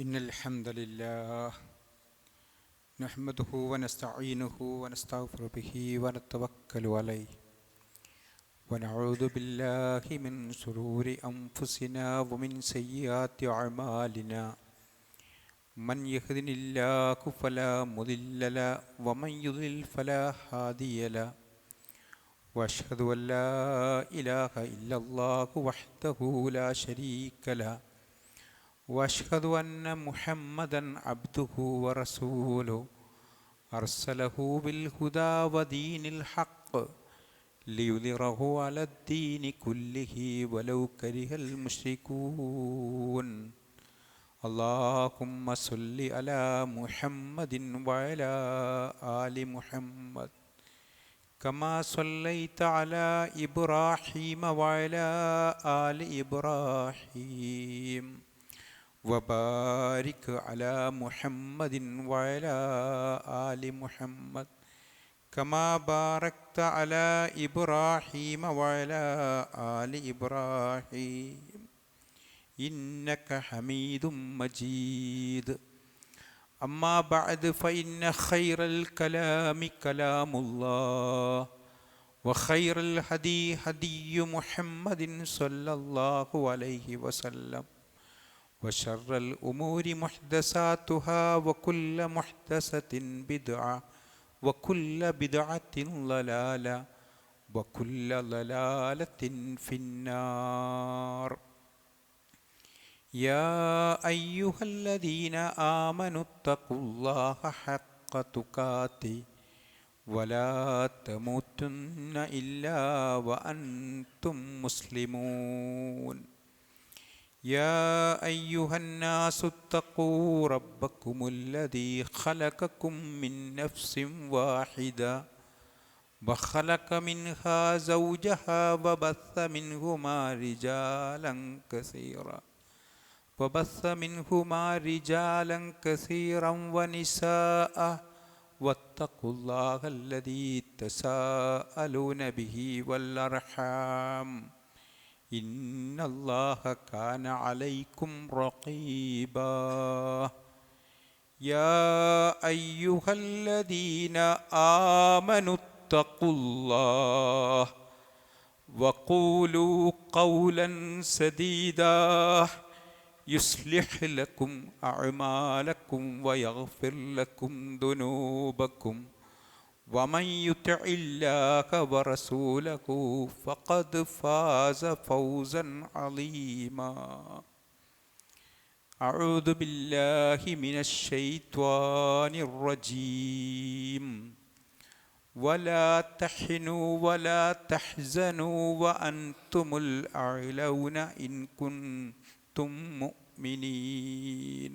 إن الحمد لله نحمده ونستعينه ونستغفر به ونتوكل عليه ونعوذ بالله من شرور أنفسنا ومن سيئات أعمالنا من يهده الله فلا مضل له ومن يضلل فلا هادي له وأشهد أن لا إله إلا الله وحده لا شريك له وأشهد أن محمدًا عبده ورسوله أرسله بالهدى ودين الحق ليظهره على الدين كله ولو كره المشركون اللهم صل على محمد وعلى آل محمد كما صليت على إبراهيم وعلى آل إبراهيم وبارك على محمد وعلى آل محمد كما باركت على إبراهيم وعلى آل إبراهيم إنك حميد مجيد أما بعد فإن خير الكلام كلام الله وخير الهدي هدي محمد صلى الله عليه وسلم وشر الأمور محدثاتها وكل محدثة بدعة وكل بدعة ضلالة وكل ضلالة في النار يا أيها الذين آمنوا اتقوا الله حق تقاته ولا تموتن إلا وأنتم مسلمون يا أيها الناس اتقوا ربكم الذي خلقكم من نفس واحدة وخلق منها زوجها وبث منهما رجالا كثيرا ونساء واتقوا الله الذي تساءلون به والأرحام إن الله كان عليكم رقيبا يا أيها الذين آمنوا اتقوا الله وقولوا قولا سديدا يصلح لكم أعمالكم ويغفر لكم ذنوبكم ومن يطع الله ورسوله فقد فاز فوزا عظيما أعوذ بالله من الشيطان الرجيم ولا تحنوا ولا تحزنوا وأنتم الأعلون إن كنتم مؤمنين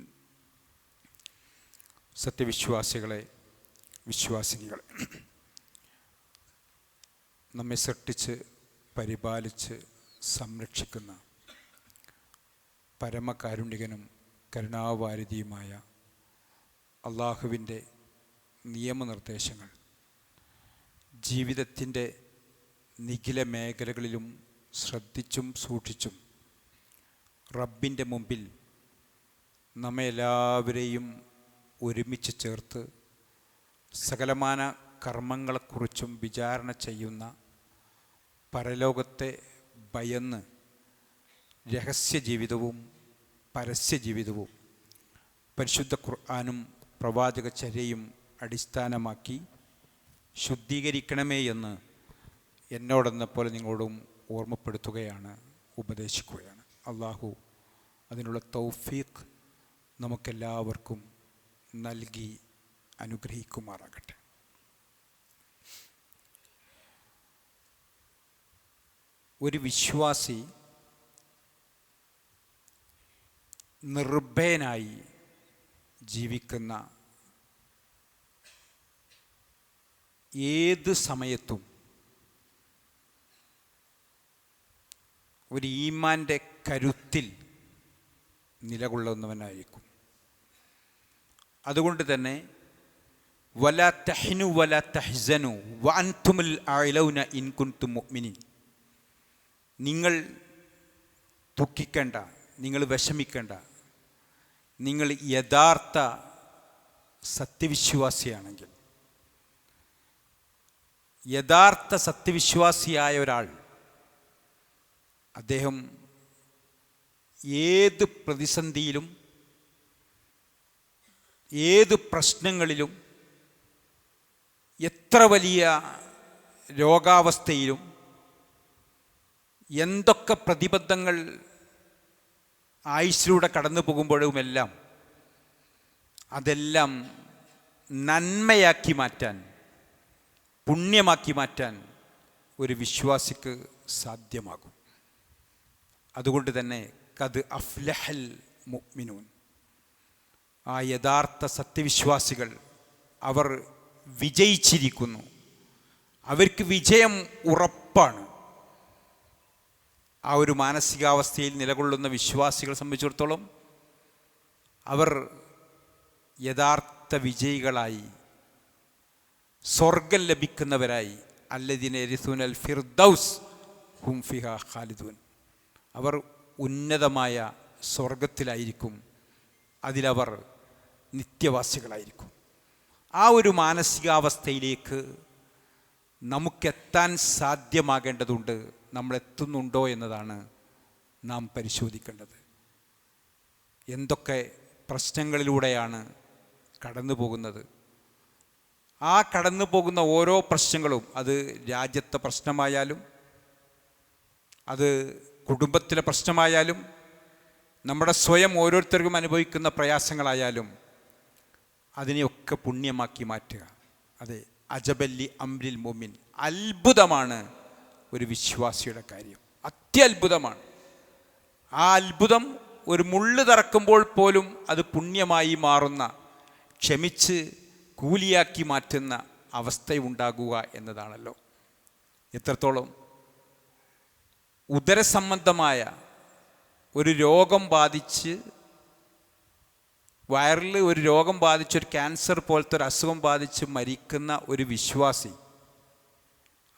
സത്യവിശ്വാസികളെ വിശ്വാസിനികളെ, നമ്മെ സൃഷ്ടിച്ച് പരിപാലിച്ച് സംരക്ഷിക്കുന്ന പരമകാരുണികനും കരുണാവാരിധിയുമായ അള്ളാഹുവിൻ്റെ നിയമനിർദ്ദേശങ്ങൾ ജീവിതത്തിൻ്റെ നിഖില മേഖലകളിലും ശ്രദ്ധിച്ചും സൂക്ഷിച്ചും റബ്ബിൻ്റെ മുമ്പിൽ നമ്മെ എല്ലാവരെയും ഒരുമിച്ച് ചേർത്ത് സകലമാന കർമ്മങ്ങളെക്കുറിച്ചും വിചാരണ ചെയ്യുന്ന പരലോകത്തെ ഭയന്ന് രഹസ്യജീവിതവും പരസ്യജീവിതവും പരിശുദ്ധ ഖുർആനും പ്രവാചകചര്യയും അടിസ്ഥാനമാക്കി ശുദ്ധീകരിക്കണമേ എന്ന് എന്നോടെന്നപോലെ നിങ്ങളോടും ഓർമ്മപ്പെടുത്തുകയാണ്, ഉപദേശിക്കുകയാണ്. അള്ളാഹു അതിനുള്ള തൗഫീഖ് നമുക്കെല്ലാവർക്കും നൽകി അനുഗ്രഹിക്കുമാറാകട്ടെ. ഒരു വിശ്വാസി നിർഭയനായി ജീവിക്കുന്ന ഏത് സമയത്തും ഒരു ഈമാൻ്റെ കരുത്തിൽ നിലകൊള്ളുന്നവനായിരിക്കും. അതുകൊണ്ട് തന്നെ വലാ തഹ്നു വലാ തഹ്സനു വഅൻതുമുൽ അഅലൗന ഇൻ കുൻതും മുഅ്മിനീൻ, നിങ്ങൾ ദുഃഖിക്കേണ്ട, നിങ്ങൾ വിഷമിക്കേണ്ട, നിങ്ങൾ യഥാർത്ഥ സത്യവിശ്വാസിയാണെങ്കിൽ, യഥാർത്ഥ സത്യവിശ്വാസിയായ ഒരാൾ അദ്ദേഹം ഏത് പ്രതിസന്ധിയിലും ഏത് പ്രശ്നങ്ങളിലും എത്ര വലിയ രോഗാവസ്ഥയിലും എന്തൊക്കെ പ്രതിബന്ധങ്ങൾ ആയുസ്സിലൂടെ കടന്നു പോകുമ്പോഴുമെല്ലാം അതെല്ലാം നന്മയാക്കി മാറ്റാൻ, പുണ്യമാക്കി മാറ്റാൻ ഒരു വിശ്വാസിക്ക് സാധ്യമാകും. അതുകൊണ്ട് തന്നെ ഖദ് അഫ്ലഹൽ മുഅ്മിനൂൻ, ആ യഥാർത്ഥ സത്യവിശ്വാസികൾ അവർ വിജയിച്ചിരിക്കുന്നു, അവർക്ക് വിജയം ഉറപ്പാണ്. ആ ഒരു മാനസികാവസ്ഥയിൽ നിലകൊള്ളുന്ന വിശ്വാസികളെ സംബന്ധിച്ചിടത്തോളം അവർ യഥാർത്ഥ വിജയികളായി, സ്വർഗം ലഭിക്കുന്നവരായി, അല്ലദീന യരിസൂനൽ ഫിർദൗസ് ഹും ഫിഹാ ഖാലിദൂൻ, അവർ ഉന്നതമായ സ്വർഗത്തിലായിരിക്കും, അതിലവർ നിത്യവാസികളായിരിക്കും. ആ ഒരു മാനസികാവസ്ഥയിലേക്ക് നമുക്കെത്താൻ സാധ്യമാകേണ്ടതുണ്ട്. നമ്മൾ എത്തുന്നുണ്ടോ എന്നതാണ് നാം പരിശോധിക്കേണ്ടത്. എന്തൊക്കെ പ്രശ്നങ്ങളിലൂടെയാണ് കടന്നു പോകുന്നത്? ആ കടന്നു പോകുന്ന ഓരോ പ്രശ്നങ്ങളും, അത് രാജ്യത്തെ പ്രശ്നമായാലും, അത് കുടുംബത്തിലെ പ്രശ്നമായാലും, നമ്മുടെ സ്വയം ഓരോരുത്തർക്കും അനുഭവിക്കുന്ന പ്രയാസങ്ങളായാലും, അതിനെയൊക്കെ പുണ്യമാക്കി മാറ്റുക. അതെ, അജബല്ലി അംരിൽ മുഅ്മിൻ, അത്ഭുതമാണ് ഒരു വിശ്വാസിയുടെ കാര്യം, അത്യത്ഭുതമാണ്. ആ അത്ഭുതം ഒരു മുള്ള് തറക്കുമ്പോൾ പോലും അത് പുണ്യമായി മാറുന്ന, ക്ഷമിച്ച് കൂലിയാക്കി മാറ്റുന്ന അവസ്ഥയുണ്ടാകുക എന്നതാണല്ലോ. എത്രത്തോളം ഉദരസംബന്ധമായ ഒരു രോഗം ബാധിച്ച്, വയറിൽ ഒരു രോഗം ബാധിച്ച്, ഒരു ക്യാൻസർ പോലത്തെ ഒരു അസുഖം ബാധിച്ച് മരിക്കുന്ന ഒരു വിശ്വാസി,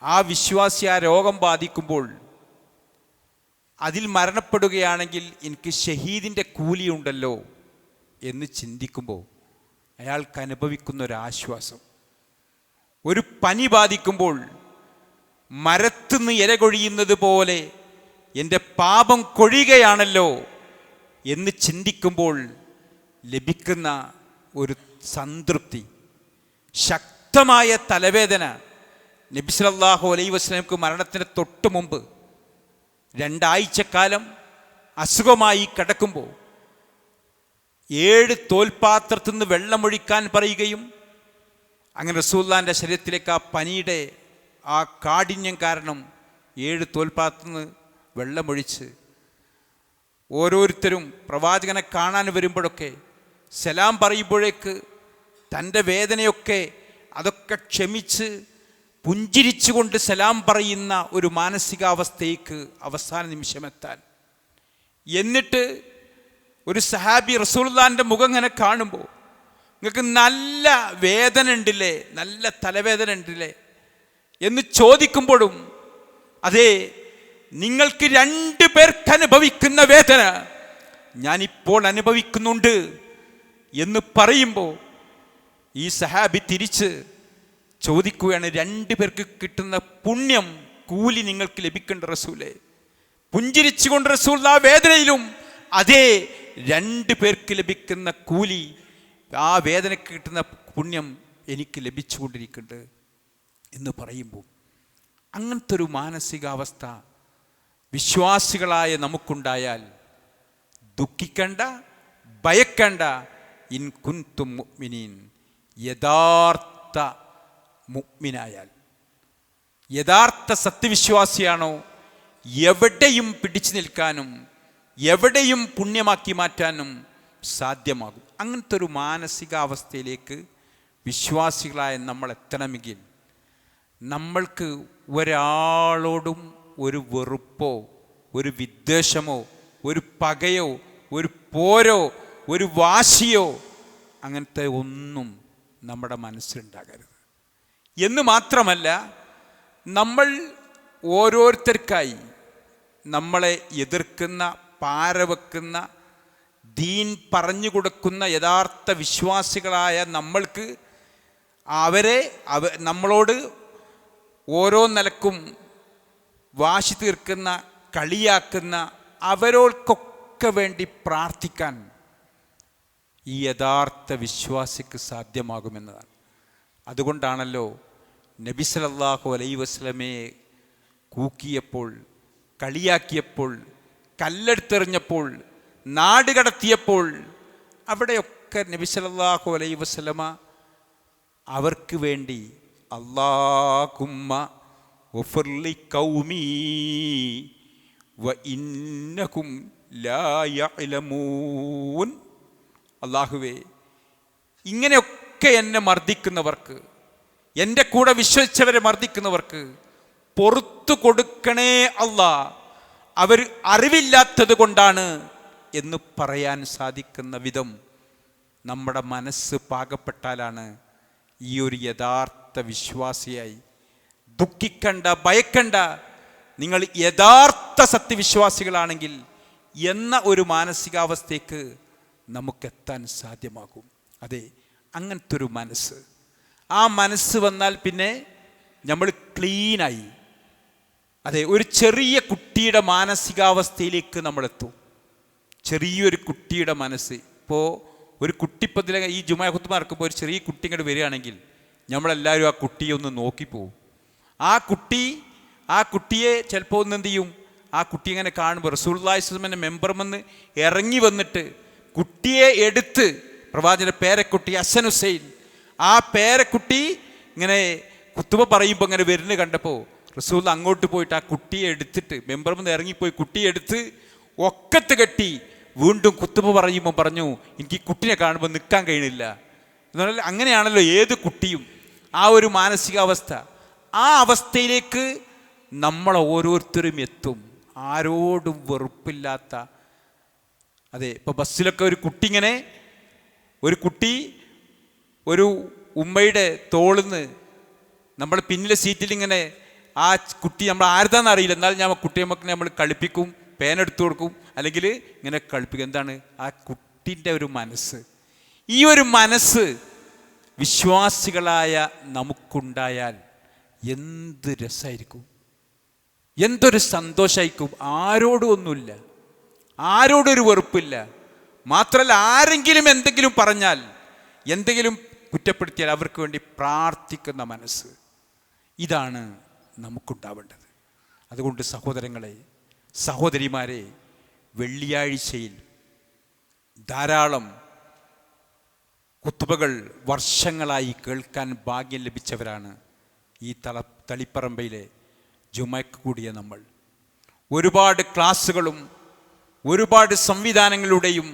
ആ വിശ്വാസി ആ രോഗം ബാധിക്കുമ്പോൾ അതിൽ മരണപ്പെടുകയാണെങ്കിൽ എനിക്ക് ഷഹീദിൻ്റെ കൂലിയുണ്ടല്ലോ എന്ന് ചിന്തിക്കുമ്പോൾ അയാൾക്ക് അനുഭവിക്കുന്ന ഒരാശ്വാസം, ഒരു പനി ബാധിക്കുമ്പോൾ മരത്തുനിന്ന് ഇല കൊഴിയുന്നത് പോലെ എൻ്റെ പാപം കൊഴിയുകയാണല്ലോ എന്ന് ചിന്തിക്കുമ്പോൾ ലഭിക്കുന്ന ഒരു സംതൃപ്തി, ശക്തമായ തലവേദന. നബി സല്ലല്ലാഹു അലൈഹി വസല്ലമക്ക് മരണത്തിന് തൊട്ട് മുമ്പ് 2 ആഴ്ചക്കാലം അസുഖമായി കിടക്കുമ്പോൾ 7 തോൽപാത്രത്തിൽ നിന്ന് വെള്ളമൊഴിക്കാൻ പറയുകയും, അങ്ങനെ റസൂലുള്ളാഹിൻ്റെ ശരീരത്തിലേക്ക് ആ പനിയുടെ ആ കാഠിന്യം കാരണം 7 തോൽപാത്രത്തിൽ നിന്ന് വെള്ളമൊഴിച്ച് ഓരോരുത്തരും പ്രവാചകനെ കാണാൻ വരുമ്പോഴൊക്കെ സലാം പറയുമ്പോഴേക്ക് തൻ്റെ വേദനയൊക്കെ അതൊക്കെ ക്ഷമിച്ച് പുഞ്ചിരിച്ചുകൊണ്ട് സലാം പറയുന്ന ഒരു മാനസികാവസ്ഥയ്ക്ക് അവസാന നിമിഷമെത്താൻ. എന്നിട്ട് ഒരു സഹാബി റസൂലുള്ളാഹിൻ്റെ മുഖം ഇങ്ങനെ കാണുമ്പോൾ, നിങ്ങൾക്ക് നല്ല വേദന ഉണ്ടില്ലേ, നല്ല തലവേദന ഉണ്ടില്ലേ എന്ന് ചോദിക്കുമ്പോഴും, അതേ, നിങ്ങൾക്ക് 2 പേർക്ക് അനുഭവിക്കുന്ന വേദന ഞാനിപ്പോൾ അനുഭവിക്കുന്നുണ്ട് എന്ന് പറയുമ്പോൾ ഈ സഹാബി തിരിച്ച് ചോദിക്കുകയാണ്, 2 പേർക്ക് കിട്ടുന്ന പുണ്യം, കൂലി നിങ്ങൾക്ക് ലഭിക്കേണ്ട റസൂലേ? പുഞ്ചിരിച്ചുകൊണ്ട് റസൂൽ ആ വേദനയിലും അതേ 2 പേർക്ക് ലഭിക്കുന്ന കൂലി, ആ വേദനയ്ക്ക് കിട്ടുന്ന പുണ്യം എനിക്ക് ലഭിച്ചുകൊണ്ടിരിക്കുന്നുണ്ട് എന്ന് പറയുമ്പോൾ, അങ്ങനത്തെ ഒരു മാനസികാവസ്ഥ വിശ്വാസികളായ നമുക്കുണ്ടായാൽ ദുഃഖിക്കണ്ട, ഭയക്കണ്ട. ഇൻ കുൻതും മുഅ്മിനീൻ, യഥാർത്ഥ മുഅ്മിനായാൽ, യഥാർത്ഥ സത്യവിശ്വാസിയാണോ, എവിടെയും പിടിച്ചു നിൽക്കാനും എവിടെയും പുണ്യമാക്കി മാറ്റാനും സാധ്യമാകും. അങ്ങനത്തെ ഒരു മാനസികാവസ്ഥയിലേക്ക് വിശ്വാസികളായ നമ്മൾ എത്തണമെങ്കിൽ നമ്മൾക്ക് ഒരാളോടും ഒരു വെറുപ്പോ, ഒരു വിദ്വേഷമോ, ഒരു പകയോ, ഒരു പോരോ, ഒരു വാശിയോ, അങ്ങനത്തെ ഒന്നും നമ്മുടെ മനസ്സിലുണ്ടാകരുത്. എന്ന് മാത്രമല്ല, നമ്മൾ ഓരോരുത്തർക്കായി നമ്മളെ എതിർക്കുന്ന, പാരവെക്കുന്ന, ദീൻ പറഞ്ഞു കൊടുക്കുന്ന യഥാർത്ഥ വിശ്വാസികളായ നമ്മൾക്ക് നമ്മളോട് ഓരോ നിലക്കും വാശി തീർക്കുന്ന, കളിയാക്കുന്ന അവരോൾക്കൊക്കെ വേണ്ടി പ്രാർത്ഥിക്കാൻ ഈ യഥാർത്ഥ വിശ്വാസിക്ക് സാധ്യമാകുമെന്നതാണ്. അതുകൊണ്ടാണല്ലോ നബി സല്ലല്ലാഹു അലൈഹി വസല്ലമയെ കൂക്കിയപ്പോൾ, കളിയാക്കിയപ്പോൾ, കല്ലെടുത്തെറിഞ്ഞപ്പോൾ, നാട് കടത്തിയപ്പോൾ അവിടെയൊക്കെ നബി സല്ലല്ലാഹു അലൈഹി വസല്ലമ അവർക്ക് വേണ്ടി അല്ലാഹുമ്മ വഫിർലി ഖൗമി വ ഇന്നകും ലാ യഅലമൂൻ, അല്ലാഹുവേ ഇങ്ങനെയൊക്കെ എന്നെ മർദ്ദിക്കുന്നവർക്ക്, എൻ്റെ കൂടെ വിശ്വസിച്ചവരെ മർദ്ദിക്കുന്നവർക്ക് പുറത്തു കൊടുക്കണേ അല്ലാ, അവർ അറിവില്ലാത്തത് കൊണ്ടാണ് എന്ന് പറയാൻ സാധിക്കുന്ന വിധം നമ്മുടെ മനസ്സ് പാകപ്പെട്ടാലാണ് ഈ ഒരു യഥാർത്ഥ വിശ്വാസിയായി. ദുഃഖിക്കണ്ട, ഭയക്കണ്ട, നിങ്ങൾ യഥാർത്ഥ സത്യവിശ്വാസികളാണെങ്കിൽ എന്ന ഒരു മാനസികാവസ്ഥയ്ക്ക് നമുക്കെത്താൻ സാധ്യമാകും. അതെ, അങ്ങനത്തെ ഒരു മനസ്സ്, ആ മനസ്സ് വന്നാൽ പിന്നെ നമ്മൾ ക്ലീനായി. അതെ, ഒരു ചെറിയ കുട്ടിയുടെ മാനസികാവസ്ഥയിലേക്ക് നമ്മളെത്തും. ചെറിയൊരു കുട്ടിയുടെ മനസ്സ്. ഇപ്പോൾ ഒരു കുട്ടിപ്പത്തിലെ ഈ ജുമാ ഖുത്ബ നടക്കുമ്പോൾ ഒരു ചെറിയ കുട്ടി ഇങ്ങോട്ട് വരികയാണെങ്കിൽ നമ്മളെല്ലാവരും ആ കുട്ടിയെ ഒന്ന് നോക്കിപ്പോവും. ആ കുട്ടിയെ ചിലപ്പോൾ ഒന്ന് എന്ത് ചെയ്യും, ആ കുട്ടി ഇങ്ങനെ കാണുമ്പോൾ റസൂലുള്ളാഹി സ്വല്ലല്ലാഹു അലൈഹി വസല്ലം മെമ്പർമെന്ന് ഇറങ്ങി വന്നിട്ട് കുട്ടിയെ എടുത്ത്, പ്രവാചകന്റെ പേരക്കുട്ടി ഹസൻ ഹുസൈൻ, ആ പേരക്കുട്ടി ഇങ്ങനെ ഖുത്ബ പറയുമ്പോൾ ഇങ്ങനെ വരുന്നത് കണ്ടപ്പോൾ റസൂൽ അങ്ങോട്ട് പോയിട്ട് ആ കുട്ടിയെ എടുത്തിട്ട്, മെമ്പർമെന്ന് ഇറങ്ങിപ്പോയി കുട്ടിയെ എടുത്ത് ഒക്കത്ത് കെട്ടി വീണ്ടും ഖുത്ബ പറയുമ്പോൾ പറഞ്ഞു, എനിക്ക് ഈ കുട്ടിനെ കാണുമ്പോൾ നിൽക്കാൻ കഴിയുന്നില്ല എന്ന് പറഞ്ഞാൽ അങ്ങനെയാണല്ലോ ഏത് കുട്ടിയും ആ ഒരു മാനസികാവസ്ഥ. ആ അവസ്ഥയിലേക്ക് നമ്മൾ ഓരോരുത്തരും എത്തും, ആരോടും വെറുപ്പില്ലാത്ത. അതെ, ഇപ്പോൾ ബസ്സിലൊക്കെ ഒരു കുട്ടി ഒരു ഉമ്മയുടെ തോളിന്ന് നമ്മൾ പിന്നിലെ സീറ്റിൽ ഇങ്ങനെ, ആ കുട്ടി നമ്മൾ ആരുതാന്ന് അറിയില്ല, എന്നാൽ ഞാൻ കുട്ടിയെ നമ്മൾ കളിപ്പിക്കും, പേനെടുത്തു കൊടുക്കും, അല്ലെങ്കിൽ ഇങ്ങനെ കളിപ്പിക്കും. എന്താണ് ആ കുട്ടീൻ്റെ ഒരു മനസ്സ്? ഈ ഒരു മനസ്സ് വിശ്വാസികളായ നമുക്കുണ്ടായാൽ എന്ത് രസമായിരിക്കും, എന്തൊരു സന്തോഷമായിരിക്കും. ആരോടും ഒന്നുമില്ല, ആരോടൊരു വെറുപ്പില്ല. മാത്രമല്ല, ആരെങ്കിലും എന്തെങ്കിലും പറഞ്ഞാൽ, എന്തെങ്കിലും കുറ്റപ്പെടുത്തിയാൽ അവർക്ക് വേണ്ടി പ്രാർത്ഥിക്കുന്ന മനസ്സ്, ഇതാണ് നമുക്കുണ്ടാവേണ്ടത്. അതുകൊണ്ട് സഹോദരങ്ങളെ, സഹോദരിമാരെ, വെള്ളിയാഴ്ചയിൽ ധാരാളം ഖുത്ബകൾ വർഷങ്ങളായി കേൾക്കാൻ ഭാഗ്യം ലഭിച്ചവരാണ് ഈ തളിപ്പറമ്പയിലെ ജുമയ്ക്ക് കൂടിയ നമ്മൾ. ഒരുപാട് ക്ലാസ്സുകളും ഒരുപാട് സംവിധാനങ്ങളുടെയും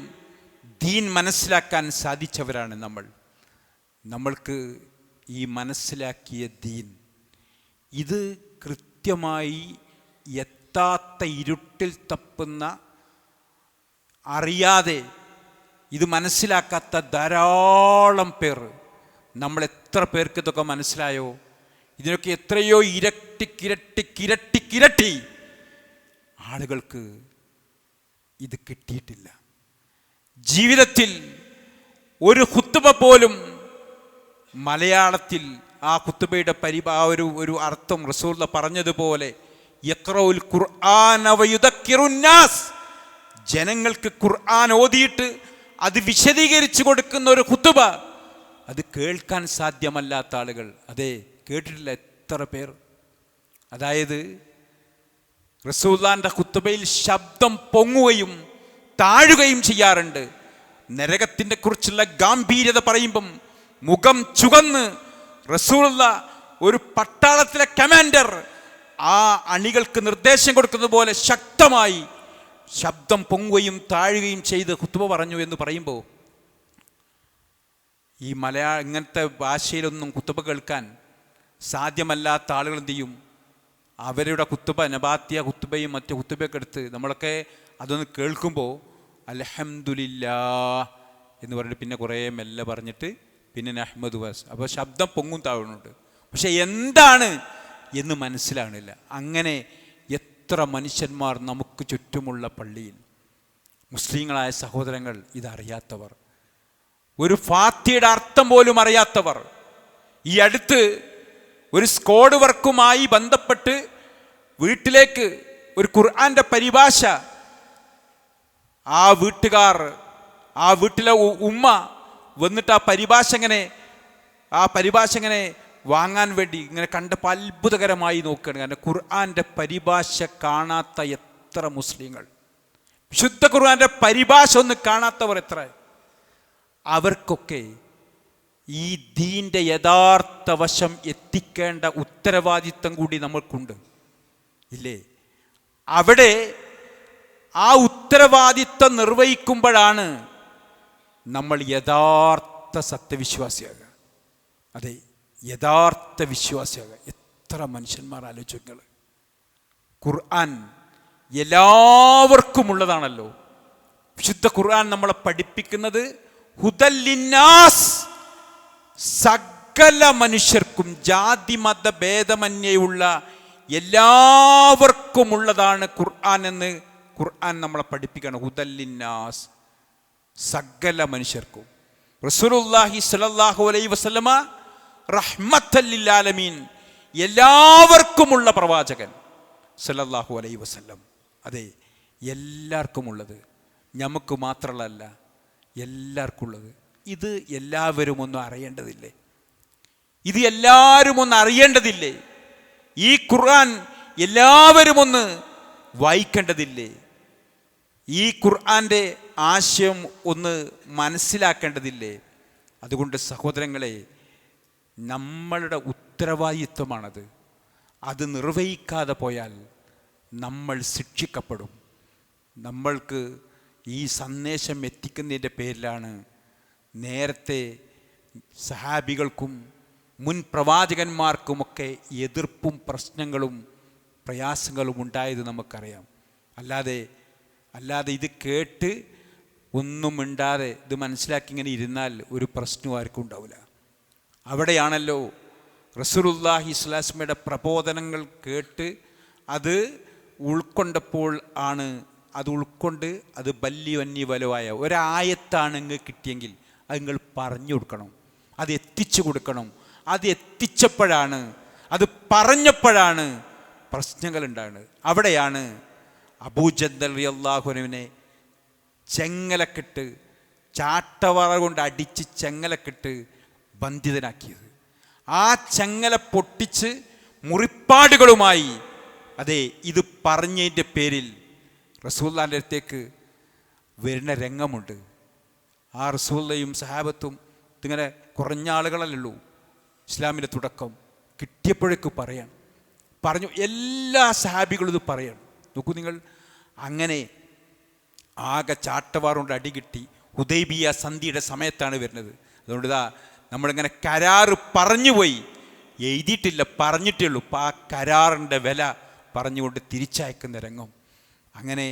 ദീൻ മനസ്സിലാക്കാൻ സാധിച്ചവരാണ് നമ്മൾ. നമ്മൾക്ക് ഈ മനസ്സിലാക്കിയ ദീൻ ഇത് കൃത്യമായി എത്താത്ത, ഇരുട്ടിൽ തപ്പുന്ന, അറിയാതെ ഇത് മനസ്സിലാക്കാത്ത ധാരാളം പേർ, നമ്മൾ എത്ര പേർക്ക് ഇതൊക്കെ മനസ്സിലായോ? ഇതിനൊക്കെ എത്രയോ ഇരട്ടിക്കിരട്ടി ആളുകൾക്ക് ഇത് കിട്ടിയിട്ടില്ല. ജീവിതത്തിൽ ഒരു ഖുത്ബ പോലും മലയാളത്തിൽ ആ ഖുത്ബയുടെ ഒരു അർത്ഥം റസൂൽ പറഞ്ഞതുപോലെ യഖ്റഉൽ ഖുർആന വയുദക്കിറുൻ നാസ്, ജനങ്ങൾക്ക് ഖുർആൻ ഓതിയിട്ട് അത് വിശദീകരിച്ചു കൊടുക്കുന്ന ഒരു ഖുത്ബ, അത് കേൾക്കാൻ സാധ്യമല്ലാത്ത ആളുകൾ, അതെ, കേട്ടിട്ടില്ല എത്ര പേർ. അതായത് റസൂലുള്ളാഹിന്റെ ഖുത്ബയിൽ ശബ്ദം പൊങ്ങുകയും താഴുകയും ചെയ്യാറുണ്ട്. നരകത്തിനെ കുറിച്ചുള്ള ഗാംഭീര്യത പറയുമ്പം മുഖം ചുവന്ന് റസൂലുള്ളാഹി ഒരു പട്ടാളത്തിലെ കമാൻഡർ ആ അണികൾക്ക് നിർദ്ദേശം കൊടുക്കുന്നത് പോലെ ശക്തമായി ശബ്ദം പൊങ്ങുകയും താഴുകയും ചെയ്ത് ഖുത്ബ പറഞ്ഞു എന്ന് പറയുമ്പോൾ, ഈ ഇങ്ങനത്തെ ഭാഷയിലൊന്നും ഖുത്ബ കേൾക്കാൻ സാധ്യമല്ലാത്ത ആളുകൾ എന്ത് ചെയ്യും? അവരുടെ ഖുത്ബ, നബാത്തിയ ഖുത്ബയും മറ്റു ഖുത്ബയൊക്കെ എടുത്ത് നമ്മളൊക്കെ അതൊന്ന് കേൾക്കുമ്പോൾ അൽഹംദുലില്ലാഹ് എന്ന് പറഞ്ഞിട്ട് പിന്നെ കുറേ മെല്ലെ പറഞ്ഞിട്ട് പിന്നെ നഹ്മദു വസ്, അപ്പോൾ ശബ്ദം പൊങ്ങും താഴുന്നുണ്ട്, പക്ഷെ എന്താണ് എന്ന് മനസ്സിലാകണില്ല. അങ്ങനെ എത്ര മനുഷ്യന്മാർ നമുക്ക് ചുറ്റുമുള്ള പള്ളിയിൽ മുസ്ലിങ്ങളായ സഹോദരങ്ങൾ, ഇതറിയാത്തവർ, ഒരു ഫാത്തിയുടെ അർത്ഥം പോലും അറിയാത്തവർ, ഈ അടുത്ത് ഒരു സ്ക്വാഡ് വർക്കുമായി ബന്ധപ്പെട്ട് വീട്ടിലേക്ക് ഒരു ഖുർആന്റെ പരിഭാഷ ആ വീട്ടിലെ ഉമ്മ വന്നിട്ട് ആ പരിഭാഷ ഇങ്ങനെ വാങ്ങാൻ വേണ്ടി ഇങ്ങനെ കണ്ടപ്പോൾ അത്ഭുതകരമായി നോക്കുകയാണ്. കാരണം ഖുർആന്റെ പരിഭാഷ കാണാത്ത എത്ര മുസ്ലിങ്ങൾ, വിശുദ്ധ ഖുർആന്റെ പരിഭാഷ ഒന്ന് കാണാത്തവർ എത്ര? അവർക്കൊക്കെ ഈ ദീന്റെ യഥാർത്ഥ വശം എത്തിക്കേണ്ട ഉത്തരവാദിത്തം കൂടി നമ്മൾക്കുണ്ട്, ഇല്ലേ? അവിടെ ആ ഉത്തരവാദിത്തം നിർവഹിക്കുമ്പോഴാണ് നമ്മൾ യഥാർത്ഥ സത്യവിശ്വാസിയാകുക. അതെ, യഥാർത്ഥ വിശ്വാസിയാകുക. എത്ര മനുഷ്യന്മാർ ആലോചിക്കുക. ഖുർആൻ എല്ലാവർക്കുമുള്ളതാണല്ലോ. വിശുദ്ധ ഖുർആൻ നമ്മളെ പഠിപ്പിക്കുന്നത് ഹുദൽ ലിന്നാസ്, സകല മനുഷ്യർക്കും ജാതി മത ഭേദമന്യുള്ള എല്ലാവർക്കുമുള്ളതാണ് ഖുർആൻ എന്ന് ഖുർആൻ നമ്മളെ പഠിപ്പിക്കണം. ഹുദൽ ലിന്നാസ്, സകല മനുഷ്യർക്കും. റസൂലുള്ളാഹി സ്വല്ലല്ലാഹു അലൈഹി വസല്ലമ റഹ്മത്തൽ ലിൽ ആലമീൻ, എല്ലാവർക്കുമുള്ള പ്രവാചകൻ സ്വല്ലല്ലാഹു അലൈഹി വസല്ലം. അതെ, എല്ലാവർക്കുമുള്ളത്, നമുക്ക് മാത്രമല്ല, എല്ലാവർക്കും ഉള്ളത്. ഇത് എല്ലാവരും ഒന്നും അറിയേണ്ടതില്ലേ? ഇത് എല്ലാവരും ഒന്ന് അറിയേണ്ടതില്ലേ? ഈ ഖുർആൻ എല്ലാവരും ഒന്ന് വായിക്കേണ്ടതില്ലേ? ഈ ഖുർആന്റെ ആശയം ഒന്ന് മനസ്സിലാക്കേണ്ടതില്ലേ? അതുകൊണ്ട് സഹോദരങ്ങളെ, നമ്മളുടെ ഉത്തരവാദിത്വമാണത്. അത് നിർവഹിക്കാതെ പോയാൽ നമ്മൾ ശിക്ഷിക്കപ്പെടും. നമ്മൾക്ക് ഈ സന്ദേശം എത്തിക്കുന്നതിൻ്റെ പേരിലാണ് നേരത്തെ സഹാബികൾക്കും മുൻ പ്രവാചകന്മാർക്കുമൊക്കെ എതിർപ്പും പ്രശ്നങ്ങളും പ്രയാസങ്ങളും ഉണ്ടായത് നമുക്കറിയാം. അല്ലാതെ ഇത് കേട്ട് ഒന്നും മിണ്ടാതെ ഇത് മനസ്സിലാക്കി ഇങ്ങനെ ഇരുന്നാൽ ഒരു പ്രശ്നവും ആർക്കും ഉണ്ടാവില്ല. അവിടെയാണല്ലോ റസൂലുള്ളാഹി സ്വല്ലല്ലാഹു അലൈഹി വസല്ലമയുടെ പ്രബോധനങ്ങൾ കേട്ട് അത് ഉൾക്കൊണ്ടപ്പോൾ ആണ്, അത് ഉൾക്കൊണ്ട് അത് ബല്ലി വന്നി വലുവായ ഒരായത്താണ് നിങ്ങൾക്ക് കിട്ടിയെങ്കിൽ അത് നിങ്ങൾ പറഞ്ഞു കൊടുക്കണം, അത് എത്തിച്ചു കൊടുക്കണം. അത് എത്തിച്ചപ്പോഴാണ്, അത് പറഞ്ഞപ്പോഴാണ് പ്രശ്നങ്ങൾ ഉണ്ടാകുന്നത്. അവിടെയാണ് അബൂജഹൽ റളിയല്ലാഹു അൻഹുവിനെ ചെങ്ങലക്കിട്ട്, ചാട്ടവറ കൊണ്ട് അടിച്ച് ചെങ്ങലക്കിട്ട് ബന്ധിതനാക്കിയത്. ആ ചെങ്ങല പൊട്ടിച്ച് മുറിപ്പാടുകളുമായി, അതെ, ഇത് പറഞ്ഞതിൻ്റെ പേരിൽ റസൂലുള്ളാഹിന്റെ അടുത്തേക്ക് വരുന്ന രംഗമുണ്ട്. ആ റസൂലുള്ളാഹിയും സഹാബത്തും ഇങ്ങനെ കുറഞ്ഞ ആളുകളല്ലല്ലോ. ഇസ്ലാമിൻ്റെ തുടക്കം കിട്ടിയപ്പോഴേക്ക് പറഞ്ഞു എല്ലാ സഹാബികളും ഇത് പറയണം. നോക്കൂ നിങ്ങൾ, അങ്ങനെ ആകെ ചാട്ടവാറുകൊണ്ട് അടികിട്ടി. ഹുദൈബിയ സന്ധിയുടെ സമയത്താണ് വരുന്നത്. അതുകൊണ്ട് ഇതാ നമ്മളിങ്ങനെ കരാറ് പറഞ്ഞുപോയി, എഴുതിയിട്ടില്ല, പറഞ്ഞിട്ടേ ഉള്ളൂ. അപ്പം ആ കരാറിൻ്റെ വില പറഞ്ഞുകൊണ്ട് തിരിച്ചയക്കുന്ന രംഗം. അങ്ങനെ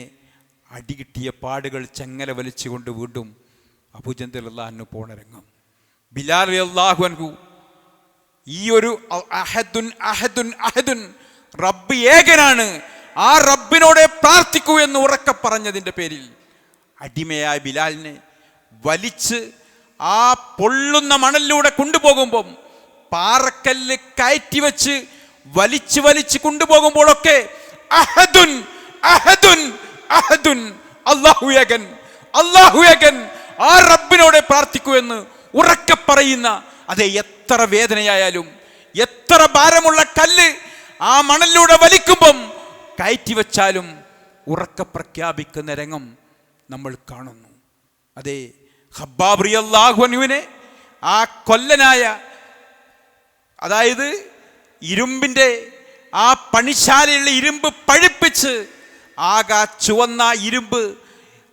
അടികിട്ടിയ പാടുകൾ ചെങ്ങല വലിച്ചുകൊണ്ട് വീണ്ടും അബൂജഹൽ റളിയല്ലാഹു അൻഹു പോണ രംഗം. ബിലാൽ റളിയല്ലാഹു അൻഹു ഈ ഒരു അഹദുൻ അഹദുൻ അഹദുൻ, റബ്ബ് ഏകനാണ്, ആ റബ്ബിനോടെ പ്രാർത്ഥിക്കൂ എന്ന് ഉറക്കെ പറഞ്ഞതിൻ്റെ പേരിൽ അടിമയായ ബിലാലിനെ വലിച്ച് ആ പൊള്ളുന്ന മണലിലൂടെ കൊണ്ടുപോകുമ്പം, പാറക്കല്ല് കയറ്റി വെച്ച് വലിച്ച് കൊണ്ടുപോകുമ്പോഴൊക്കെ അഹദുൻ അഹദുൻ അഹദുൻ, അല്ലാഹു ഏകൻ, അല്ലാഹു ഏകൻ, ആ റബ്ബിനോടെ പ്രാർത്ഥിക്കൂ എന്ന് ഉറക്കെ പറയുന്ന, അതെ, എത്ര വേദനയായാലും എത്ര ഭാരമുള്ള കല്ല് ആ മണലിലൂടെ വലിക്കുമ്പം കയറ്റി വെച്ചാലും ഉറക്കെ പ്രഖ്യാപിക്കുന്ന രംഗം നമ്മൾ കാണുന്നു. അതെ, ഖബ്ബാബ് റളിയല്ലാഹു അൻഹുവിനെ ആ കൊല്ലനായ, അതായത് ഇരുമ്പിൻ്റെ ആ പണിശാലയുള്ള ഇരുമ്പ് പഴുപ്പിച്ച് ആകെ ചുവന്ന ഇരുമ്പ്,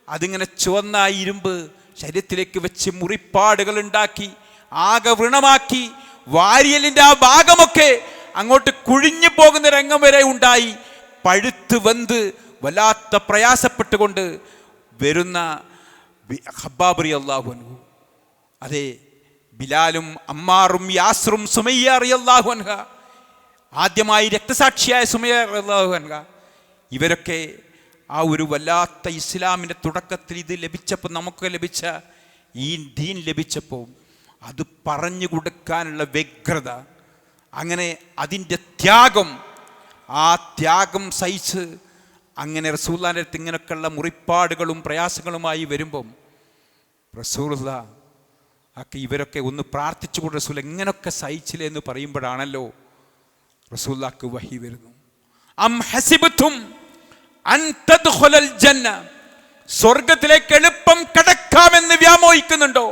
അതിങ്ങനെ ചുവന്ന ഇരുമ്പ് ശരീരത്തിലേക്ക് വെച്ച് മുറിപ്പാടുകൾ ഉണ്ടാക്കി ആകെ വ്രണമാക്കി, വാരിയലിൻ്റെ ആ ഭാഗമൊക്കെ അങ്ങോട്ട് കുഴിഞ്ഞു പോകുന്ന രംഗം വരെ ഉണ്ടായി. പഴുത്ത് വെന്ത് വല്ലാത്ത പ്രയാസപ്പെട്ടുകൊണ്ട് വരുന്ന ഖബ്ബാബ് റളിയല്ലാഹു അൻഹു, അതെ, ബിലാലും അമ്മാറും യാസറും സുമയ്യ റളിയല്ലാഹു അൻഹ, ആദ്യമായി രക്തസാക്ഷിയായ സുമയ്യ റളിയല്ലാഹു അൻഹ, ഇവരൊക്കെ ആ ഒരു വല്ലാത്ത ഇസ്ലാമിൻ്റെ തുടക്കത്തിൽ ഇത് ലഭിച്ചപ്പോൾ, നമുക്ക് ലഭിച്ച ഈ ദീൻ ലഭിച്ചപ്പോൾ അത് പറഞ്ഞു കൊടുക്കാനുള്ള വ്യഗ്രത, അങ്ങനെ അതിൻ്റെ ത്യാഗം, ആ ത്യാഗം സഹിച്ച് അങ്ങനെ റസൂലുള്ളാഹിന്റെ അടുത്ത് ഇങ്ങനെയൊക്കെയുള്ള മുറിപ്പാടുകളും പ്രയാസങ്ങളുമായി വരുമ്പം റസൂലുള്ളാഹ് ഇവരൊക്കെ ഒന്ന് പ്രാർത്ഥിച്ചുകൊണ്ട് റസൂൽ എങ്ങനെയൊക്കെ സഹിച്ചില്ലേ എന്ന് പറയുമ്പോഴാണല്ലോ റസൂലുള്ളാഹിക്ക് വഹി വരുന്നു. അം ഹസിബതും അൻ തദ്ഖുലൽ ജന്ന, സ്വർഗ്ഗത്തിലേക്ക് എളുപ്പം കടക്കാമെന്ന് വ്യാമോഹിക്കുന്നുണ്ടോ?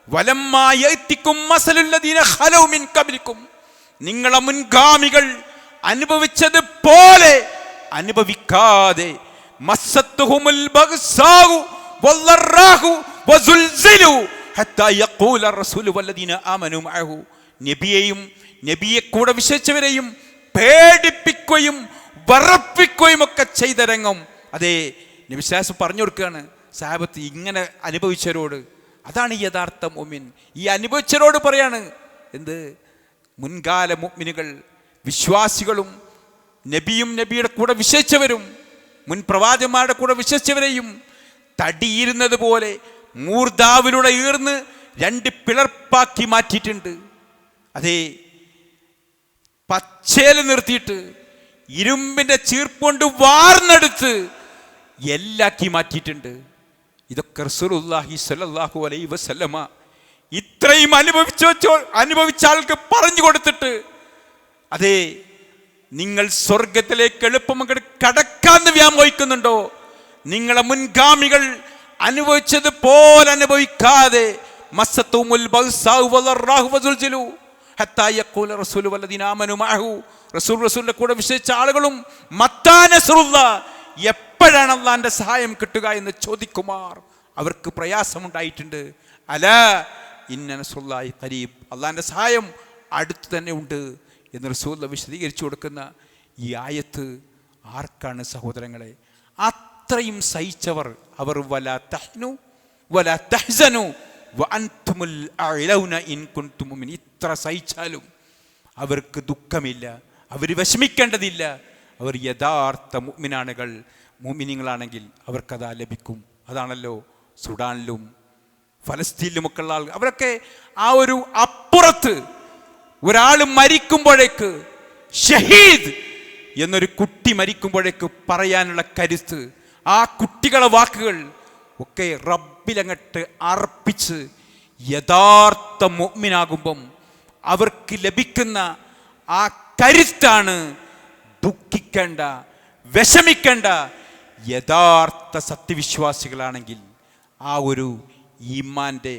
വലമ്മാ യഅതികും മസലുൽ ലദീന ഖലൗ മിൻ ഖബ്ലികും, നിങ്ങളെ മുൻഗാമികൾ അനുഭവിച്ചത് പോലെ അനുഭവിക്കാതെ, മസ്സത്തുഹുമുൽ ബഗ്സാഉ വല്ലറാഹു വസുൽസിലു ഹത്താ യഖൂല റസൂലു വല്ലദീന ആമനു മഅഹു, നബിയെയും നബിയെ കൂടെ വിശ്വസിച്ചവരെയും പേടിപ്പിക്കുകയും വറപ്പിക്കുകയും ഒക്കെ ചെയ്ത രംഗം. അതേ, നബി സല്ലല്ലാഹു പറഞ്ഞു കൊടുക്കുകയാണ് സഹാബത്ത് ഇങ്ങനെ അനുഭവിച്ചവരോട്. അതാണ് യഥാർത്ഥ മുഅ്മിൻ. ഈ അനുഭവിച്ചവരോട് പറയാണ് എന്ത്? മുൻകാല മുഅ്മിനുകൾ, വിശ്വാസികളും നബിയും നബിയുടെ കൂടെ വിശ്വസിച്ചവരും മുൻ പ്രവാചകന്മാരുടെ കൂടെ വിശ്വസിച്ചവരെയും തടിയിരുന്നത് പോലെ മൂർദാവിലൂടെ ഈർന്ന് 2 പിളർപ്പാക്കി മാറ്റിയിട്ടുണ്ട്. അതേ, പച്ചേല് നിർത്തിയിട്ട് ഇരുമ്പിൻ്റെ ചീർപ്പുകൊണ്ട് വാർന്നെടുത്ത് എല്ലാക്കി മാറ്റിയിട്ടുണ്ട്. ഇതൊക്കെ റസൂലുള്ളാഹി സ്വല്ലല്ലാഹു അലൈഹി വസല്ലമ ഇത്രയും അനുഭവിച്ച ആൾക്ക് പറഞ്ഞു കൊടുത്തിട്ട്, അതേ, നിങ്ങൾ സ്വർഗത്തിലേക്ക് എളുപ്പം കടക്കാന്ന് വ്യാമോഹിക്കുന്നുണ്ടോ? നിങ്ങളെ മുൻഗാമികൾ അനുഭവിച്ചത് പോലെ അനുഭവിക്കാതെ, മസ്സത്തുമുൽ ബഗ്സാഉ വല്ലറാഹു വസുൽസിലു ഹത്താ യഖൂല റസൂലു വല്ലദീന ആമനു മഅഹു, റസൂലിന്റെ കൂടെ വിശ്വസിച്ച ആളുകളും മത്താ നസ്റുല്ലാഹ്, എപ്പോഴാണ് അള്ളാഹിന്റെ സഹായം കിട്ടുക എന്ന് ചോദിക്കുമാർ അവർക്ക് പ്രയാസമുണ്ടായിട്ടുണ്ട്. അലാ ഇന്ന നസ്റുല്ലാഹി ഖരീബ്, അള്ളാഹിന്റെ സഹായം അടുത്ത് തന്നെ ഉണ്ട് എന്ന് റസൂൽ വിശദീകരിച്ചു കൊടുക്കുന്ന ഈ ആയത്ത് ആർക്കാണ് സഹോദരങ്ങളെ? അത്രയും സഹിച്ചവർ. അവർ വലാ തഹ്നു വലാ തഹ്സനു വഅൻതുമുൽ അഅലൗന ഇൻ കുൻതും മുഅ്മിനീൻ, ഇത്ര സഹിച്ചാലും അവർക്ക് ദുഃഖമില്ല, അവർ വിഷമിക്കേണ്ടതില്ല. അവർ യഥാർത്ഥ മുഅ്മിനാണുകൾ, മുഅ്മിനീങ്ങളാണെങ്കിൽ അവർക്കതാ ലഭിക്കും. അതാണല്ലോ സുഡാനിലും ഫലസ്തീനിലുമൊക്കെ ഉള്ള ആളുകൾ. അവരൊക്കെ ആ ഒരു അപ്പുറത്ത് ഒരാൾ മരിക്കുമ്പോഴേക്ക്, ഷഹീദ് എന്നൊരു കുട്ടി മരിക്കുമ്പോഴേക്ക് പറയാനുള്ള കരുത്ത്, ആ കുട്ടികളെ വാക്കുകൾ ഒക്കെ റബ്ബിലങ്ങട്ട് അർപ്പിച്ച് യഥാർത്ഥ മുഅ്മിനാകുമ്പം അവർക്ക് ലഭിക്കുന്ന ആ കരുത്താണ് ദുഃഖിക്കേണ്ട, വിഷമിക്കേണ്ട. യഥാർത്ഥ സത്യവിശ്വാസികളാണെങ്കിൽ ആ ഒരു ഈമാൻ്റെ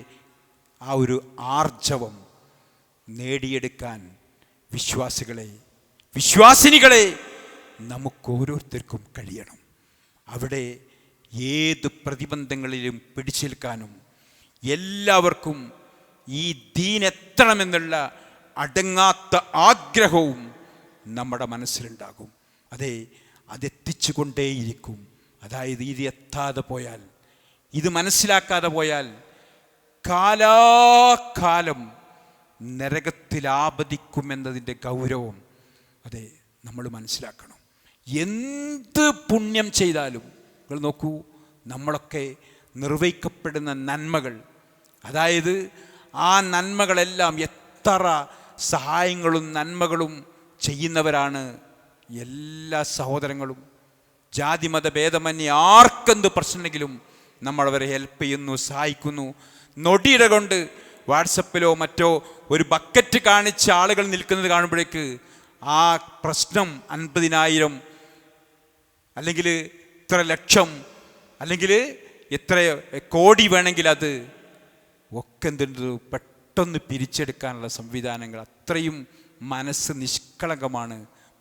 ആ ഒരു ആർജവം നേടിയെടുക്കാൻ വിശ്വാസിനികളെ നമുക്ക് ഓരോരുത്തർക്കും കഴിയണം. അവിടെ ഏത് പ്രതിബന്ധങ്ങളിലും പിടിച്ചേൽക്കാനും എല്ലാവർക്കും ഈ ദീൻ എത്തണമെന്നുള്ള അടങ്ങാത്ത ആഗ്രഹവും നമ്മുടെ മനസ്സിലുണ്ടാകും. അതെ, അതെത്തിച്ചു കൊണ്ടേയിരിക്കും. അതായത് ഇത് എത്താതെ പോയാൽ, ഇത് മനസ്സിലാക്കാതെ പോയാൽ കാലാകാലം നരകത്തിലാപതിക്കുമെന്നതിൻ്റെ ഗൗരവം അതെ നമ്മൾ മനസ്സിലാക്കണം. എന്ത് പുണ്യം ചെയ്താലും നിങ്ങൾ നോക്കൂ, നമ്മളൊക്കെ നിർവഹിക്കപ്പെടുന്ന നന്മകൾ, അതായത് ആ നന്മകളെല്ലാം എത്ര സഹായങ്ങളും നന്മകളും ചെയ്യുന്നവരാണ് എല്ലാ സഹോദരങ്ങളും. ജാതി മത ഭേദമന്യേ ആർക്കെന്ത് പ്രശ്നമെങ്കിലും നമ്മളവരെ ഹെൽപ്പ് ചെയ്യുന്നു, സഹായിക്കുന്നു. നൊടിയിട കൊണ്ട് വാട്സപ്പിലോ മറ്റോ ഒരു ബക്കറ്റ് കാണിച്ച് ആളുകൾ നിൽക്കുന്നത് കാണുമ്പോഴേക്ക് ആ പ്രശ്നം 50,000 അല്ലെങ്കിൽ ഇത്ര ലക്ഷം അല്ലെങ്കിൽ എത്ര കോടി വേണമെങ്കിൽ അത് ഒക്കെ എന്തുണ്ട് പെട്ടെന്ന് പിരിച്ചെടുക്കാനുള്ള സംവിധാനങ്ങൾ, അത്രയും മനസ്സ് നിഷ്കളങ്കമാണ്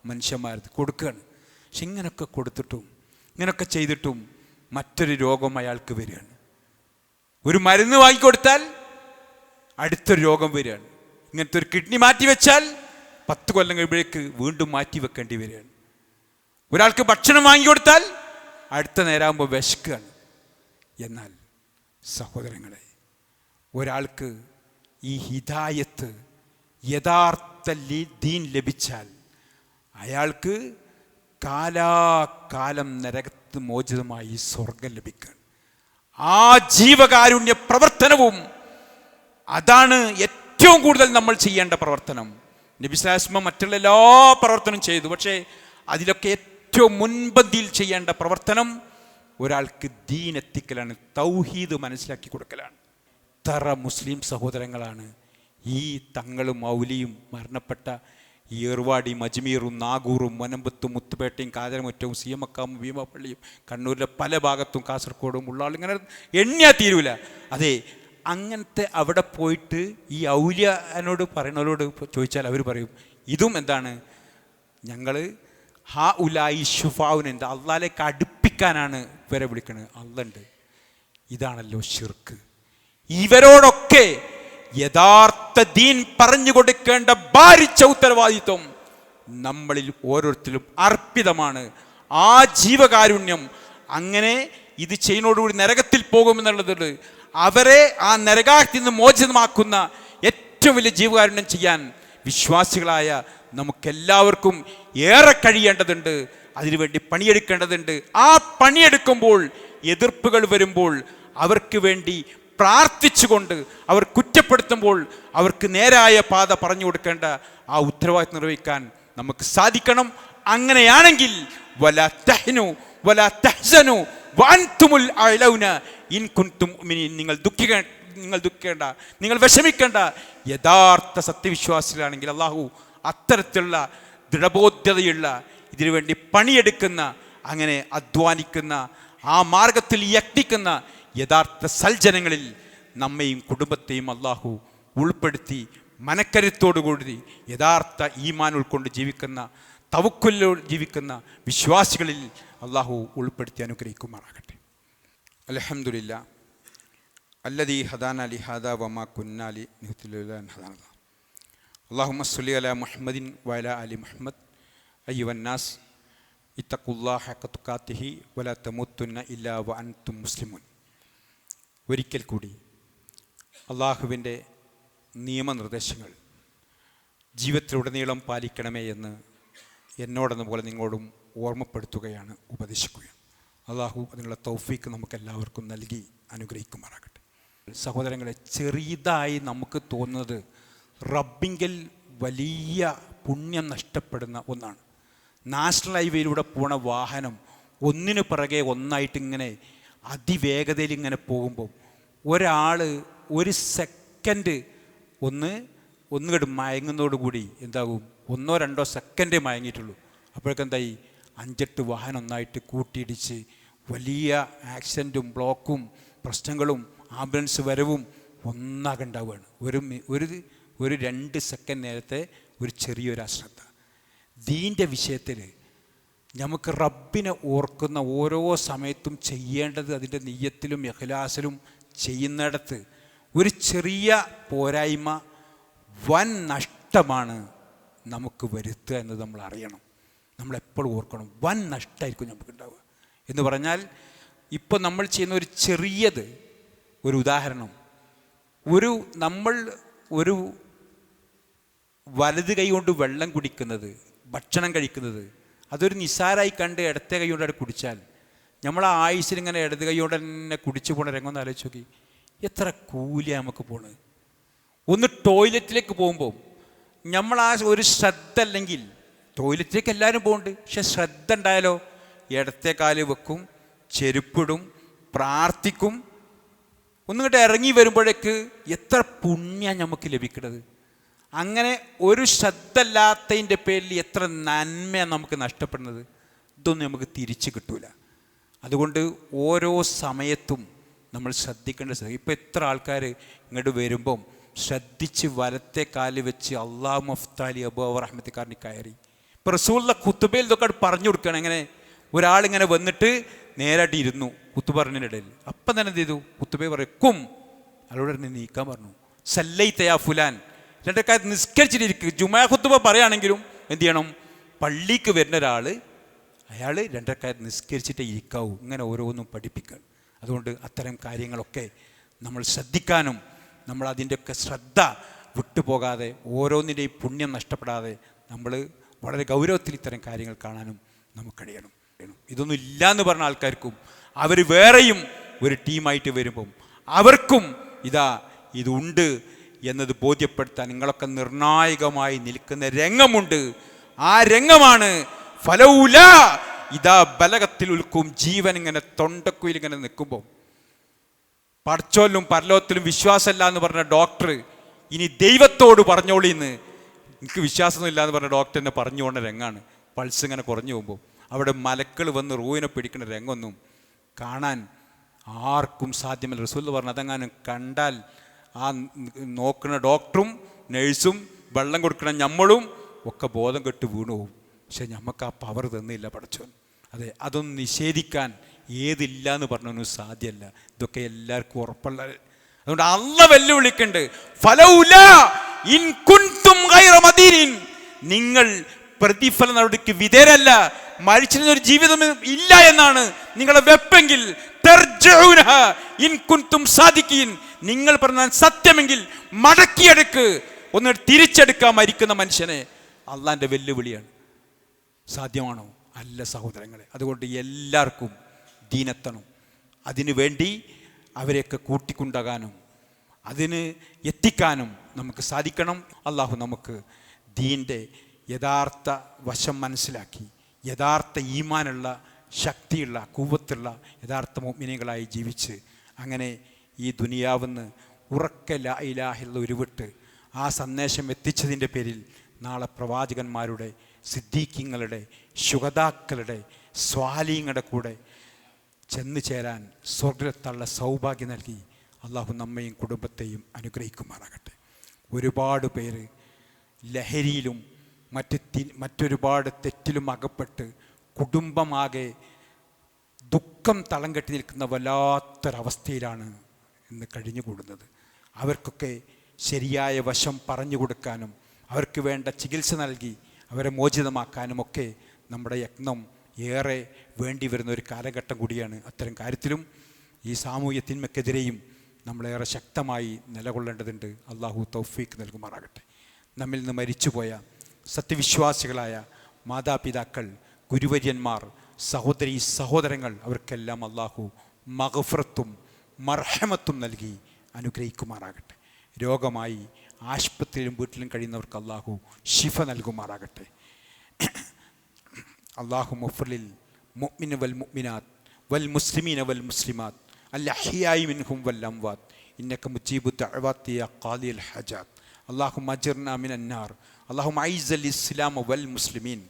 മനുഷ്യന്മാർ കൊടുക്കുകയാണ്. പക്ഷെ ഇങ്ങനെയൊക്കെ കൊടുത്തിട്ടും ഇങ്ങനെയൊക്കെ ചെയ്തിട്ടും മറ്റൊരു രോഗം അയാൾക്ക് വരികയാണ്. ഒരു മരുന്ന് വാങ്ങിക്കൊടുത്താൽ അടുത്തൊരു രോഗം വരികയാണ്. ഇങ്ങനത്തെ ഒരു കിഡ്നി മാറ്റി വെച്ചാൽ 10 കൊല്ലം കഴിയുമ്പോഴേക്ക് വീണ്ടും മാറ്റി വെക്കേണ്ടി വരികയാണ്. ഒരാൾക്ക് ഭക്ഷണം വാങ്ങിക്കൊടുത്താൽ അടുത്ത നേരമാകുമ്പോൾ വിശക്കുകയാണ്. എന്നാൽ സഹോദരങ്ങളെ, ഒരാൾക്ക് ഈ ഹിദായത്ത് യഥാർത്ഥ ദീൻ ലഭിച്ചാൽ അയാൾക്ക് കാലാകാലം നരകത്ത് മോചിതമായി സ്വർഗം ലഭിക്കാൻ. ആ ജീവകാരുണ്യ പ്രവർത്തനവും അതാണ് ഏറ്റവും കൂടുതൽ നമ്മൾ ചെയ്യേണ്ട പ്രവർത്തനം. നബി സ്വല്ലല്ലാഹു അലൈഹി വസല്ലം മറ്റുള്ള എല്ലാ പ്രവർത്തനവും ചെയ്തു, പക്ഷേ അതിലൊക്കെ ഏറ്റവും മുൻപന്തിയിൽ ചെയ്യേണ്ട പ്രവർത്തനം ഒരാൾക്ക് ദീൻ എത്തിക്കലാണ്, തൗഹീദ് മനസ്സിലാക്കി കൊടുക്കലാണ്. എത്ര മുസ്ലിം സഹോദരങ്ങളാണ് ഈ തങ്ങളും മൗലിയും മരണപ്പെട്ട ഈ ഏർവാടിയും അജ്മീറും നാഗൂറും മനമ്പത്തും മുത്തുപേട്ടയും കാഞ്ഞിരമറ്റവും സീമക്കാമും ഭീമാപ്പള്ളിയും കണ്ണൂരിലെ പല ഭാഗത്തും കാസർഗോഡും ഉള്ള ആളിങ്ങനെ എണ്ണിയാ തീരൂല. അതെ, അങ്ങനത്തെ അവിടെ പോയിട്ട് ഈ ഔലിയാനോട് പറയുന്നവരോട് ചോദിച്ചാൽ അവർ പറയും ഇതും എന്താണ്, ഞങ്ങൾ ഹാ ഉലായി ഷുഫാവുൻ, എന്താ അള്ളാഹിലേക്ക് അടുപ്പിക്കാനാണ് ഇവരെ വിളിക്കുന്നത്. അള്ളണ്ട്. ഇതാണല്ലോ ശിർക്ക്. ഇവരോടൊക്കെ യഥാർത്ഥ ദീൻ പറഞ്ഞു കൊടുക്കേണ്ട ഭാരിച്ച ഉത്തരവാദിത്വം നമ്മളിൽ ഓരോരുത്തരും അർപ്പിതമാണ്. ആ ജീവകാരുണ്യം അങ്ങനെ ഇത് ചെയ്യുന്നതോടുകൂടി നരകത്തിൽ പോകുമെന്നുള്ളതുണ്ട്. അവരെ ആ നരകത്തിൽ നിന്ന് മോചിതമാക്കുന്ന ഏറ്റവും വലിയ ജീവകാരുണ്യം ചെയ്യാൻ വിശ്വാസികളായ നമുക്കെല്ലാവർക്കും ഏറെ കഴിയേണ്ടതുണ്ട്. അതിനുവേണ്ടി പണിയെടുക്കേണ്ടതുണ്ട്. ആ പണിയെടുക്കുമ്പോൾ എതിർപ്പുകൾ വരുമ്പോൾ അവർക്ക് വേണ്ടി പ്രാർത്ഥിച്ചുകൊണ്ട്, അവർ കുറ്റപ്പെടുത്തുമ്പോൾ അവർക്ക് നേരായ പാത പറഞ്ഞു കൊടുക്കേണ്ട ആ ഉത്തരവാദിത്വം നിർവഹിക്കാൻ നമുക്ക് സാധിക്കണം. അങ്ങനെയാണെങ്കിൽ വലാ തഹ്നു വലാ തഹ്സനു വഅൻതുമുൽ അഅലൗന ഇൻ കുൻതും മുഅ്മിനീൻ, നിങ്ങൾ ദുഃഖിക്കേണ്ട, നിങ്ങൾ വിഷമിക്കേണ്ട. യഥാർത്ഥ സത്യവിശ്വാസികളാണെങ്കിൽ അള്ളാഹു അത്തരത്തിലുള്ള ദൃഢബോധ്യതയുള്ള, ഇതിനുവേണ്ടി പണിയെടുക്കുന്ന, അങ്ങനെ അധ്വാനിക്കുന്ന, ആ മാർഗത്തിൽ യത്നിക്കുന്ന യഥാർത്ഥ സൽജനങ്ങളിൽ നമ്മയും കുടുംബത്തെയും അള്ളാഹു ഉൾപ്പെടുത്തി മനക്കരുത്തോടുകൂടി യഥാർത്ഥ ഈമാൻ ഉൾക്കൊണ്ട് ജീവിക്കുന്ന, തവക്കുലിൽ ജീവിക്കുന്ന വിശ്വാസികളിൽ അള്ളാഹു ഉൾപ്പെടുത്തി അനുഗ്രഹിക്കുമാറാകട്ടെ. അൽഹംദുലില്ലാ അല്ലദീ ഹദാനാ ലിഹാദാ വമാ കുന്നാ ലിനഹ്തദിയ ലൗലാ അൻ ഹദാനാ അല്ലാഹ്. അല്ലാഹുമ്മ സ്വല്ലി അലാ മുഹമ്മദിൻ വഅലാ ആലി മുഹമ്മദ്. അയ്യുഹന്നാസ് ഇത്തഖുല്ലാഹ ഹഖ തുഖാതിഹി വലാ തമൂത്തുന്ന ഇല്ലാ വഅൻതും മുസ്ലിമൂൻ. ഒരിക്കൽ കൂടി അള്ളാഹുവിൻ്റെ നിയമനിർദ്ദേശങ്ങൾ ജീവിതത്തിലുടനീളം പാലിക്കണമേ എന്ന് എന്നോടെന്ന പോലെ നിങ്ങളോടും ഓർമ്മപ്പെടുത്തുകയാണ്, ഉപദേശിക്കുകയാണ്. അള്ളാഹു അതിനുള്ള തൗഫീക്ക് നമുക്കെല്ലാവർക്കും നൽകി അനുഗ്രഹിക്കുമാറാകട്ടെ. സഹോദരങ്ങളെ, ചെറിയതായി നമുക്ക് തോന്നുന്നത് റബ്ബിങ്കൽ വലിയ പുണ്യം നഷ്ടപ്പെടുന്ന ഒന്നാണ്. നാഷണൽ ഹൈവേയിലൂടെ പോണ വാഹനം ഒന്നിനു പിറകെ ഒന്നായിട്ട് ഇങ്ങനെ അതിവേഗതയിൽ ഇങ്ങനെ പോകുമ്പോൾ ഒരാൾ ഒരു സെക്കൻഡ് ഒന്നുകണ്ട് മയങ്ങുന്നതോടുകൂടി എന്താകും, 1-2 സെക്കൻഡേ മയങ്ങിയിട്ടുള്ളൂ. അപ്പോഴേക്കെന്തായി 5-8 വാഹനം ഒന്നായിട്ട് കൂട്ടിയിടിച്ച് വലിയ ആക്സിഡൻറ്റും ബ്ലോക്കും പ്രശ്നങ്ങളും ആംബുലൻസ് വരവും ഒന്നാകണ്ടാവുകയാണ്. ഒരു 2 സെക്കൻഡ് നേരത്തെ ഒരു ചെറിയൊരു അശ്രദ്ധ. ദീൻ്റെ വിഷയത്തിൽ നമുക്ക് റബ്ബിനെ ഓർക്കുന്ന ഓരോ സമയത്തും ചെയ്യേണ്ടത് അതിൻ്റെ നിയ്യത്തിലും ഇഖ്ലാസിലും ചെയ്യുന്നിടത്ത് ഒരു ചെറിയ പോരായ്മ വൻ നഷ്ടമാണ് നമുക്ക് വരുത്തുക എന്ന് നമ്മൾ അറിയണം. നമ്മളെപ്പോഴും ഓർക്കണം, വൻ നഷ്ടമായിരിക്കും നമുക്കുണ്ടാവുക എന്ന് പറഞ്ഞാൽ, ഇപ്പോൾ നമ്മൾ ചെയ്യുന്ന ഒരു ചെറിയത്, ഒരു ഉദാഹരണം, നമ്മൾ ഒരു വലത് കൈ കൊണ്ട് വെള്ളം കുടിക്കുന്നത്, ഭക്ഷണം കഴിക്കുന്നത്, അതൊരു നിസ്സാരമായി കണ്ട് ഇടത്തെ കൈ കൊണ്ട് കുടിച്ചാൽ നമ്മൾ ആ ആയുസ്സിൽ ഇങ്ങനെ ഇടത് കൈ കൊണ്ട് തന്നെ കുടിച്ചു പോണ രംഗം ആലോചിച്ച് നോക്കി, എത്ര കൂലിയാണ് നമുക്ക് പോണത്. ഒന്ന് ടോയ്ലറ്റിലേക്ക് പോകുമ്പോൾ നമ്മൾ ആ ഒരു ശ്രദ്ധ, അല്ലെങ്കിൽ ടോയ്ലറ്റിലേക്ക് എല്ലാവരും പോകുന്നുണ്ട്, പക്ഷെ ശ്രദ്ധ ഉണ്ടായാലോ ഇടത്തെ കാല് വെക്കും, ചെരുപ്പിടും, പ്രാർത്ഥിക്കും. ഒന്നിങ്ങോട്ട് ഇറങ്ങി വരുമ്പോഴേക്ക് എത്ര പുണ്യം നമുക്ക് ലഭിക്കുന്നത്. അങ്ങനെ ഒരു ശ്രദ്ധയില്ലാത്തതിൻ്റെ പേരിൽ എത്ര നന്മയാണ് നമുക്ക് നഷ്ടപ്പെടുന്നത്. ഇതൊന്നും നമുക്ക് തിരിച്ചു കിട്ടൂല. അതുകൊണ്ട് ഓരോ സമയത്തും നമ്മൾ ശ്രദ്ധിക്കേണ്ടത്. ഇപ്പോൾ എത്ര ആൾക്കാർ ഇങ്ങോട്ട് വരുമ്പം ശ്രദ്ധിച്ച് വലത്തെ കാല് വെച്ച് അള്ളാഹു മഫ്താലി അബൂ റഹ്മത്തിക്കാരന് കയറി. ഇപ്പോൾ റസൂലുള്ള ഖുതുബയിൽ ഇതൊക്കെ പറഞ്ഞു കൊടുക്കുകയാണ്. എങ്ങനെ ഒരാളിങ്ങനെ വന്നിട്ട് നേരായിട്ട് ഇരുന്നു ഖുതുബ പറഞ്ഞതിനിടയിൽ, അപ്പം തന്നെ എന്ത് ചെയ്തു, ഖുതുബ പറയും അതോടെ തന്നെ നീക്കാൻ പറഞ്ഞു. സല്ലൈതയാ ഫുലാൻ, 2 കാലത്ത് നിസ്കരിച്ചിട്ടിരിക്കുക. ജുമാ ഖുതുബ പറയുകയാണെങ്കിലും എന്ത് ചെയ്യണം, പള്ളിക്ക് വരുന്ന ഒരാൾ അയാൾ 2 കാലത്ത് നിസ്കരിച്ചിട്ടേ ഇരിക്കാവൂ. ഇങ്ങനെ ഓരോന്നും പഠിപ്പിക്കാൻ. അതുകൊണ്ട് അത്തരം കാര്യങ്ങളൊക്കെ നമ്മൾ ശ്രദ്ധിക്കാനും നമ്മൾ അതിൻ്റെയൊക്കെ ശ്രദ്ധ വിട്ടുപോകാതെ ഓരോന്നിൻ്റെയും പുണ്യം നഷ്ടപ്പെടാതെ നമ്മൾ വളരെ ഗൗരവത്തിൽ ഇത്തരം കാര്യങ്ങൾ കാണാനും നമുക്കറിയണം. ഇതൊന്നും ഇല്ല എന്ന് പറഞ്ഞ ആൾക്കാർക്കും അവർ വേറെയും ഒരു ടീമായിട്ട് വരുമ്പം അവർക്കും ഇതുണ്ട് എന്നത് ബോധ്യപ്പെടുത്താൻ നിങ്ങളൊക്കെ നിർണായകമായി നിൽക്കുന്ന രംഗമുണ്ട്. ആ രംഗമാണ് ഫലൗല ഇതാ ബലഗത്തിൽ ഉൽക്കും. ജീവൻ ഇങ്ങനെ തൊണ്ടക്കുയിൽ ഇങ്ങനെ നിൽക്കുമ്പോൾ പടച്ചോലും പരലോകത്തിലും വിശ്വാസമല്ല എന്ന് പറഞ്ഞ ഡോക്ടർ ഇനി ദൈവത്തോട് പറഞ്ഞോളിന്ന് എനിക്ക് വിശ്വാസമൊന്നും ഇല്ല എന്ന് പറഞ്ഞ ഡോക്ടർ എന്നെ പറഞ്ഞു കൊണ്ട രംഗമാണ്. പൾസ് ഇങ്ങനെ കുറഞ്ഞു പോകുമ്പോൾ അവിടെ മലക്കൾ വന്ന് റൂവിനെ പിടിക്കുന്ന രംഗമൊന്നും കാണാൻ ആർക്കും സാധ്യമല്ല. റസൂൽ പറഞ്ഞു അതെങ്ങാനും കണ്ടാൽ ആ നോക്കുന്ന ഡോക്ടറും നഴ്സും വെള്ളം കൊടുക്കുന്ന നമ്മളും ഒക്കെ ബോധം കെട്ട് വീണു പോകും. പക്ഷെ നമുക്ക് ആ പവർ തന്നില്ല പടച്ചോൻ. അതെ, അതൊന്നും നിഷേധിക്കാൻ ഏതില്ല എന്ന് പറഞ്ഞൊന്നും സാധ്യമല്ല. ഇതൊക്കെ എല്ലാവർക്കും ഉറപ്പുള്ള. അതുകൊണ്ട് അള്ള വെല്ലുവിളിക്കുന്നുണ്ട്, ഫലൗലാ ഇൻ കുൻതും ഗൈറ മദീനിൻ, നിങ്ങൾ പ്രതിഫല നടപടിക്ക് വിധേയരല്ല, മരിച്ചൊരു ജീവിതം ഇല്ല എന്നാണ് നിങ്ങളെ വെപ്പെങ്കിൽ തർജഊനഹാ ഇൻ കുൻതും സാദിഖീൻ, നിങ്ങൾ പറഞ്ഞാൽ സത്യമെങ്കിൽ മടക്കിയെടുക്ക്, ഒന്ന് തിരിച്ചെടുക്കാൻ മരിക്കുന്ന മനുഷ്യനെ. അള്ളാന്റെ വെല്ലുവിളിയാണ്. സാധ്യമാണോ? അല്ല സഹോദരങ്ങളെ. അതുകൊണ്ട് എല്ലാവർക്കും ദീനെത്തണം. അതിനു വേണ്ടി അവരെയൊക്കെ കൂട്ടിക്കൊണ്ടാകാനും അതിന് എത്തിക്കാനും നമുക്ക് സാധിക്കണം. അള്ളാഹു നമുക്ക് ദീൻ്റെ യഥാർത്ഥ വശം മനസ്സിലാക്കി യഥാർത്ഥ ഈമാനുള്ള ശക്തിയുള്ള കൂവത്തുള്ള യഥാർത്ഥ മുഅ്മിനീങ്ങളായി ജീവിച്ച് അങ്ങനെ ഈ ദുനിയാവെന്ന് ഉറക്കെ ലാ ഇലാഹ ഇല്ലല്ലാഹ് ഉരുവിട്ട് ആ സന്ദേശം എത്തിച്ചതിൻ്റെ പേരിൽ നാളെ പ്രവാചകന്മാരുടെ, സിദ്ദീഖീങ്ങളുടെ, ശുഹദാക്കളുടെ, സ്വാലിങ്ങളുടെ കൂടെ ചെന്നു ചേരാൻ സ്വർഗ്ഗത്തുള്ള സൗഭാഗ്യം നൽകി അള്ളാഹു നമ്മയും കുടുംബത്തെയും അനുഗ്രഹിക്കുമാറാകട്ടെ. ഒരുപാട് പേര് ലഹരിയിലും മറ്റൊരുപാട് തെറ്റിലും അകപ്പെട്ട് കുടുംബമാകെ ദുഃഖം തളം കെട്ടി നിൽക്കുന്ന വല്ലാത്തൊരവസ്ഥയിലാണ് ഇന്ന് കഴിഞ്ഞുകൂടുന്നത്. അവർക്കൊക്കെ ശരിയായ വശം പറഞ്ഞു കൊടുക്കാനും അവർക്ക് വേണ്ട ചികിത്സ നൽകി അവരെ മോചിതമാക്കാനുമൊക്കെ നമ്മുടെ യത്നം ഏറെ വേണ്ടി വരുന്ന ഒരു കാലഘട്ടം കൂടിയാണ്. അത്തരം കാര്യത്തിലും ഈ സാമൂഹ്യ തിന്മയ്ക്കെതിരെയും നമ്മളേറെ ശക്തമായി നിലകൊള്ളേണ്ടതുണ്ട്. അള്ളാഹു തൗഫീഖ് നൽകുമാറാകട്ടെ. നമ്മിൽ നിന്ന് മരിച്ചുപോയ സത്യവിശ്വാസികളായ മാതാപിതാക്കൾ, ഗുരുവര്യന്മാർ, സഹോദരീ സഹോദരങ്ങൾ, അവർക്കെല്ലാം അള്ളാഹു മഗ്ഫിറത്തും മർഹമത്തും നൽകി അനുഗ്രഹിക്കുമാറാകട്ടെ. രോഗമായി ആശുപത്രിയിലും വീട്ടിലും കഴിയുന്നവർക്ക് അള്ളാഹു ശിഫ നൽകുമാറാകട്ടെ. അള്ളാഹു മുഫ്ലിൽ മുഅ്മിന വൽ മുഅ്മിനാത്ത് വൽ മുസ്ലിമീന വൽ മുസ്ലിമാത്ത് അൽഅഹ്യാഇ മിൻഹും വൽ അംവാത്ത് ഇന്നക മുജീബു ദഅവാതി യാ ഖാദിൽ ഹജാത്ത് അല്ലാഹുമ്മ അജിർനാ മിനൻ നാർ അല്ലാഹുമ്മ അഇസ്സൽ ഇസ്ലാമ വൽ മുസ്ലിമീൻ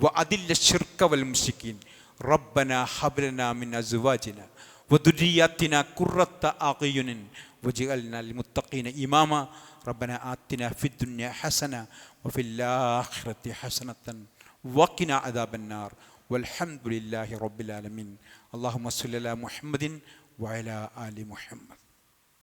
വഅദില്ല ശിർക വൽ മുശ്രികീൻ റബ്ബനാ ഹബ് ലനാ മിൻ അസ്വാജിനാ വദുരിയാത്തിനാ ഖുർറത അഅ്യുനിൻ വജ്അൽനാ ലിൽമുത്തഖീന ഇമാമാ റബ്ബനാ ആതിനാ ഫിദ് ദുനിയ ഹസന വഫിൽ ആഖിറതി ഹസനതൻ വഖിനാ അദാബന്നാർ വൽഹംദുലില്ലാഹി റബ്ബിൽ ആലമീൻ. അല്ലാഹുമ്മ സ്വല്ലി അലാ മുഹമ്മദിൻ വഅലാ ആലി മുഹമ്മദ്.